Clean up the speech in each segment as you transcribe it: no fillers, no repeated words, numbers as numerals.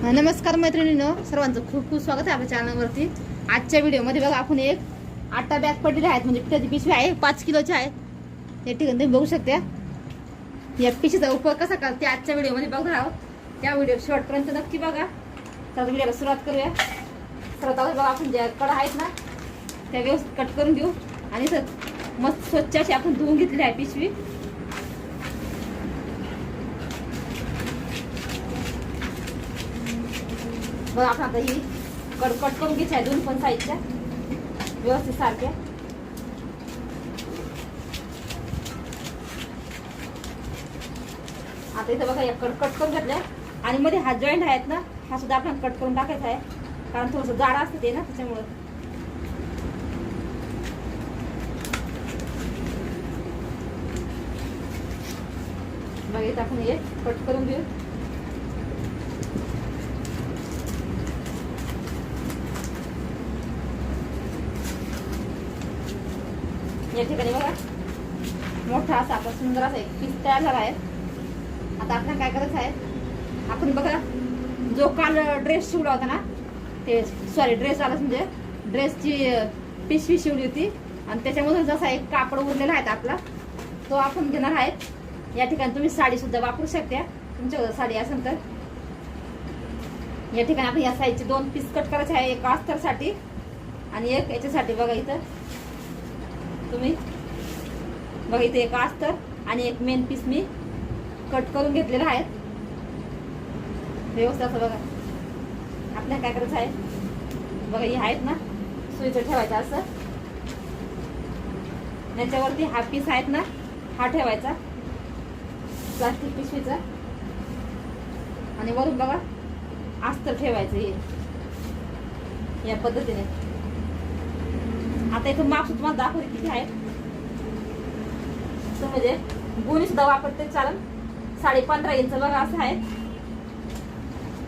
नमस्कार मैत्रिणींनो, सर्वांचं खूप खूप स्वागत आहे आपल्या चॅनलवरती। आजच्या व्हिडिओमध्ये बघा आपण एक आटा बॅग पडलेले आहेत, म्हणजे पिठाची पिशवी आहे 5 किलोची आहे। या ठिकाणी तुम्ही बघू शकता या पिशवीचा उपयोग कसा करते आजच्या व्हिडिओमध्ये बघणार आहोत। त्या व्हिडिओ शेवटपर्यंत नक्की बघा। तर व्हिडिओला सुरुवात करूया। सर्वात बघा आपण ज्या कडा आहेत ना त्या व्यवस्थित कट करून घेऊ आणि मस्त स्वच्छ अशी आपण धुवून घेतली आहे पिशवी। बघा आपण आता ही कट करून घ्यायची आहे दोन पण साईडच्या व्यवस्थित सारख्या। आता इथं बघा या कट करून घेतल्या आणि मध्ये हा जॉईंट आहेत ना हा सुद्धा आपण कट करून टाकायचा आहे, कारण थोडंसं जाड असतं ते ना त्याच्यामुळे। बघा इथं आपण हे कट करून घेऊ। या ठिकाणी बघा मोठा असा आपला सुंदर असा एक पीस तयार झाला आहे। आता आपल्याला काय करायचं आहे, आपण बघा जो काल ड्रेस शिवला होता ना ते सॉरी ड्रेस आला म्हणजे ड्रेसची पिशवी शिवली होती आणि त्याच्यामधून जसा एक कापड उरलेला आहे आपला तो आपण घेणार आहे। या ठिकाणी तुम्ही साडी सुद्धा वापरू शकता तुमच्याकडे साडी असेल तर। या ठिकाणी आपण या साईजचे दोन पीस कट करायचे आहे, एक अस्तरसाठी आणि एक याच्यासाठी। बघा इथं तुम्ही बघा इथे एक अस्तर आणि एक मेन पीस मी कट करून घेतलेला आहे व्यवस्थित। असं बघा आपल्याला काय करायचं आहे, बघा हे आहेत ना सुईचं ठेवायचं असं, याच्यावरती हा पीस आहेत ना हा ठेवायचा प्लास्टिक पिशवीचा आणि वरून बघा अस्तर ठेवायचं हे या पद्धतीने। आता इथं माप तुम्हाला दाखवते किती आहेत, म्हणजे गोणी सुद्धा वापरते चालेल। 15.5 इंच बघा असं आहे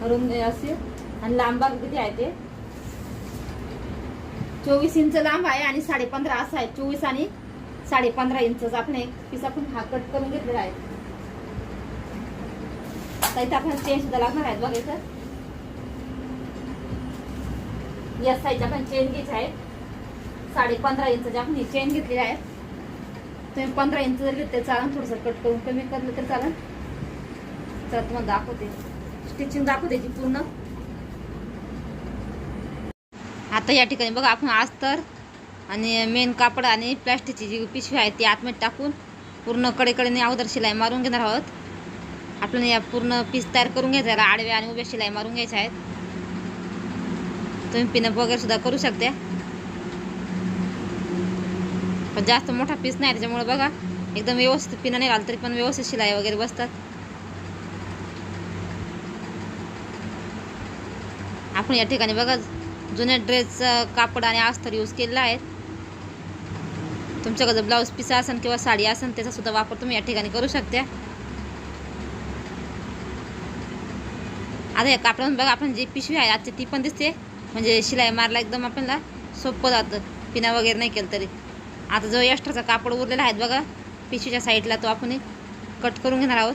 रुंदी अशी आणि लांब किती आहे ते 24 इंच लांब आहे आणि 15.5 असं आहे। 24 आणि 15.5 इंच आपण एक पीस आपण हा कट करून घेतलेला आहे। आता इथे आपण चेन सुद्धा लागणार आहेत बघा इथं या साईडला आपण चेन घ्यायची आहे 15.5 इंच आपण ही चेन घेतलेली आहे। तुम्ही 15 इंच जर घेतले चालेल, थोडंसं कट करून कमी करलं तर चालेल। तर तुम्हाला दाखवते स्टिचिंग दाखवते जी पूर्ण। आता या ठिकाणी बघा आपण अस्तर आणि मेन कापड आणि प्लास्टिकची जी पिशवी आहे ती आतमध्ये टाकून पूर्ण कडेकडेने अगोदर शिलाई मारून घेणार आहोत। आपल्याला या पूर्ण पीस तयार करून घ्यायचा आहे, आडव्या आणि उभ्या शिलाई मारून घ्यायच्या आहेत। तुम्ही पिनअप वगैरे सुद्धा करू शकता, पण जास्त मोठा पीस नाही त्याच्यामुळे बघा एकदम व्यवस्थित पिना नाही घाल तरी पण व्यवस्थित शिलाई वगैरे बसतात। आपण या ठिकाणी बघा जुन्या ड्रेसचं कापड आणि अस्तर यूज केलेला आहे। तुमच्याकडे ब्लाऊज पीस असेल किंवा साडी असेल त्याचा सुद्धा वापर तुम्ही या ठिकाणी करू शकता। आता या कापडातून बघा आपण जी पिशवी आहे आजची ती पण दिसते, म्हणजे शिलाई मारला एकदम आपल्याला सोपं जातं पिना वगैरे नाही केलं तरी। आता जो एक्स्ट्राचा कापड उरलेला आहे बघा पिशवीच्या साईडला तो आपण कट करून घेणार आहोत,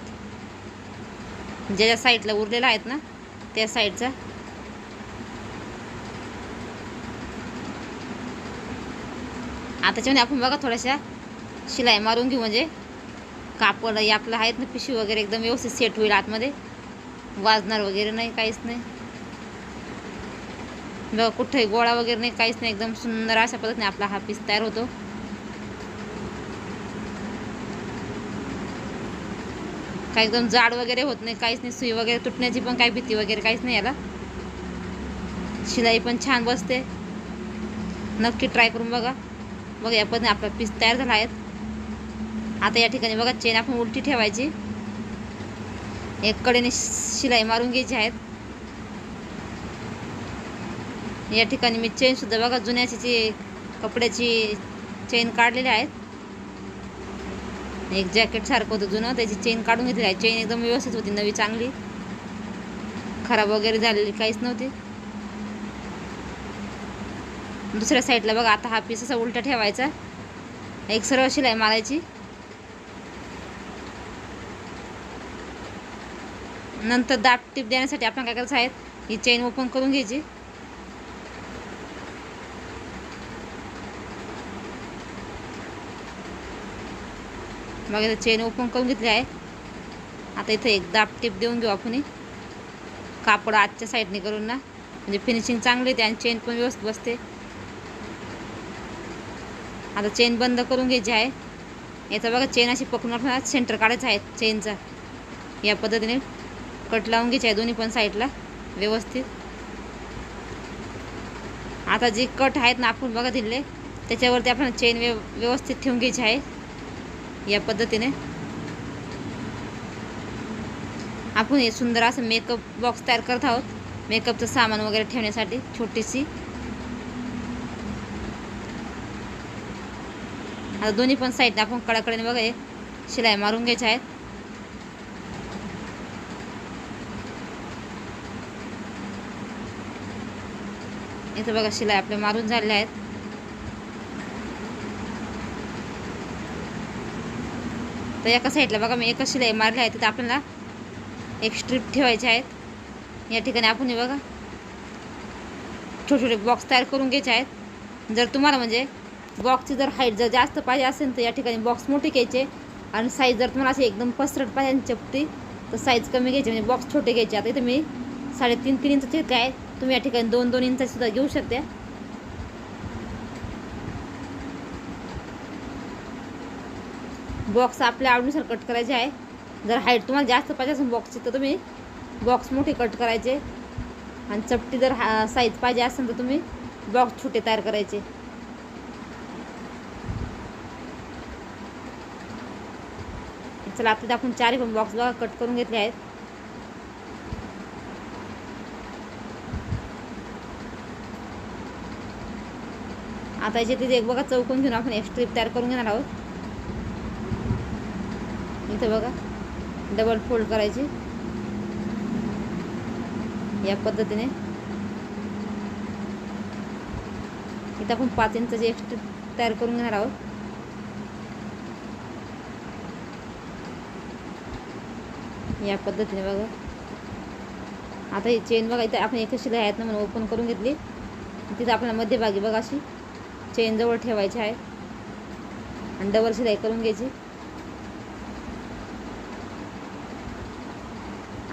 ज्याच्या साईडला उरलेला आहेत ना त्या साईडचा। आता त्याच्यामध्ये आपण बघा थोड्याशा शिलाई मारून घेऊ, म्हणजे कापड आपलं आहेत ना पिशवी वगैरे एकदम व्यवस्थित सेट होईल, आतमध्ये वाजणार वगैरे नाही काहीच नाही। बघा कुठेही गोळा वगैरे नाही काहीच नाही, एकदम सुंदर अशा पद्धतीने आपला हा पीस तयार होतो। काही एकदम जाड वगैरे होत नाही काहीच नाही, सुई वगैरे तुटण्याची पण काही भीती वगैरे काहीच नाही याला। शिलाई पण छान बसते, नक्की ट्राय करून बघा। बघा या पद्धतीने आपला पीस तयार झाला आहे। आता या ठिकाणी बघा चेन आपण उलटी ठेवायची, एक कडेने शिलाई मारून घ्यायची आहेत। या ठिकाणी मी चेन सुद्धा बघा जुन्याची कपड्याची चेन काढलेली आहेत। एक जॅकेट सारखं होतं जुनं त्याची चेन काढून घेतली आहे। चेन एकदम व्यवस्थित होती, नवी चांगली, खराब वगैरे झालेली काहीच नव्हती। दुसऱ्या साईडला बघा आता हा पीस असा उलटा ठेवायचा, एक सरळ शिलाई मारायची नंतर दाब टीप देण्यासाठी आपण काय करायचं आहे, ही चेन ओपन करून घ्यायची. मग इथं चेन ओपन करून घेतली आहे. आता इथं एक दाब टीप देऊन घेऊ आपण. कापड आजच्या साईडने करून ना, म्हणजे फिनिशिंग चांगली येते आणि चेन पण व्यवस्थित बसते. आता चेन बंद करून घ्यायची आहे. याचा बघा चेन अशी पकडून आपल्याला सेंटर काढायचा आहे चेनचा. या पद्धतीने कट लावून घ्यायची आहे दोन्ही पण साईडला व्यवस्थित. आता जे कट आहेत ना आपण बघा दिले, त्याच्यावरती आपण चेन व्यवस्थित ठेवून घ्यायची आहे. या पद्धतीने आपण हे सुंदर असं मेकअप बॉक्स तयार करत आहोत, मेकअपचं सामान वगैरे ठेवण्यासाठी छोटीशी. आता दोन्ही पण साईडने आपण कडाकडेने बघा शिलाई मारून घ्यायच्या आहेत. इथं बघा शिलाई आपल्या मारून झालेल्या आहेत. तर एका साईडला बघा मी एकच शिलाई मारली आहे, तिथं आपल्याला एक स्ट्रीप ठेवायचे आहेत. या ठिकाणी आपण हे बघा छोटे छोटे बॉक्स तयार करून घ्यायचे आहेत. जर तुम्हाला म्हणजे बॉक्सची जर हाईट जर जास्त पाहिजे असेल तर या ठिकाणी बॉक्स मोठे घ्यायचे, आणि साईज जर तुम्हाला अशी एकदम पसरट पाहिजे चपटी तर साईज कमी घ्यायची, म्हणजे बॉक्स छोटे घ्यायचे. आता इथे मी 3.5 इंचचे काय, तुम्ही या ठिकाणी 2-2 इंच सुद्धा घेऊ शकता. बॉक्स आपल्या आवडीनुसार कट करायचे आहे. जर हाईट तुम्हाला जास्त पाहिजे असेल बॉक्सची तर तुम्ही बॉक्स मोठे कट करायचे, आणि चपटी जर साईज पाहिजे असेल तर तुम्ही बॉक्स छोटे तयार करायचे. चला आता आपण 4 पण बॉक्स बघा कट करून घेतले आहेत. आता याचे तिथे एक बघा चौकोन घेऊन आपण एक स्ट्रीप तयार करून घेणार आहोत. इथे बघा डबल फोल्ड करायची या पद्धतीने. इथे आपण 5 इंचची एक स्ट्रीप तयार करून घेणार आहोत. या पद्धतीने बघा. आता ही चेन बघा इथे आपण एकच शिलाई आहेत ना म्हणून ओपन करून घेतली. तिथे आपल्याला मध्यभागी बघा अशी चेन जवळ ठेवायची आहे आणि डबल शिलाई करून घ्यायची.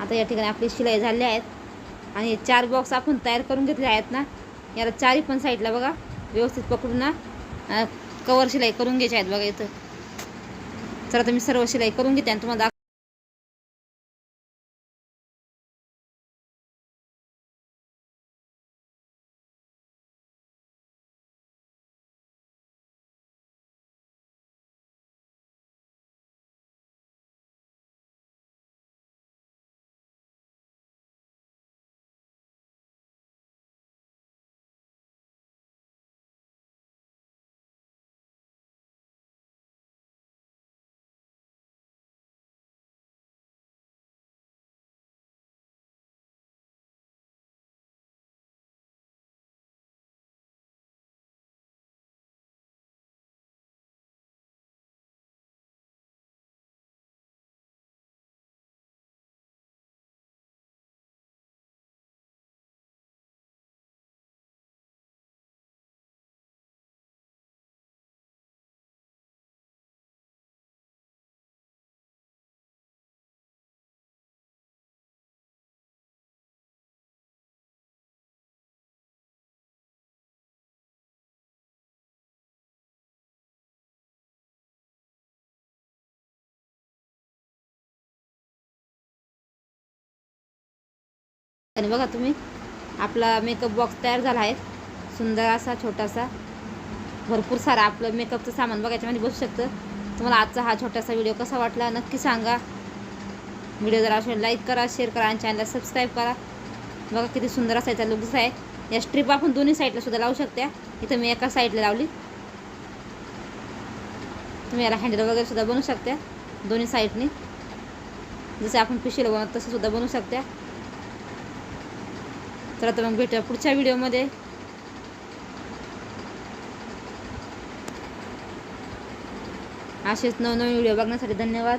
आता या ठिकाणी आपली शिलाई झाली आहेत, आणि हे 4 बॉक्स आपण तयार करून घेतले आहेत ना, याला 4 पण साईडला बघा व्यवस्थित पकडून ना कवर शिलाई करून घ्यायची आहेत बघा इथं. चला तर मी सर्व शिलाई करून घेते आणि तुम्हाला आणि बघा तुम्ही आपला मेकअप बॉक्स तयार झाला आहे. सुंदर असा छोटासा, भरपूर सारा आपलं मेकअपचं सामान बघा याच्यामध्ये बसू शकतं. तुम्हाला आजचा हा छोटासा व्हिडिओ कसा वाटला नक्की सांगा. व्हिडिओ जर असेल लाईक करा, शेअर करा आणि चॅनलला सबस्क्राईब करा. बघा किती सुंदर असा याचा लुक दिसत आहे. या स्ट्रीप आपण दोन्ही साईडला सुद्धा लावू शकता. इथं मी एका साईडला लावली. तुम्ही याला हँडल वगैरे सुद्धा बनवू शकता दोन्ही साईडनी, जसं आपण पिशवीला बनवतो तसं सुद्धा बनवू शकता. चला तर मग भेटूया पुढच्या व्हिडिओमध्ये. असेच नवनवीन व्हिडिओ बघण्यासाठी धन्यवाद.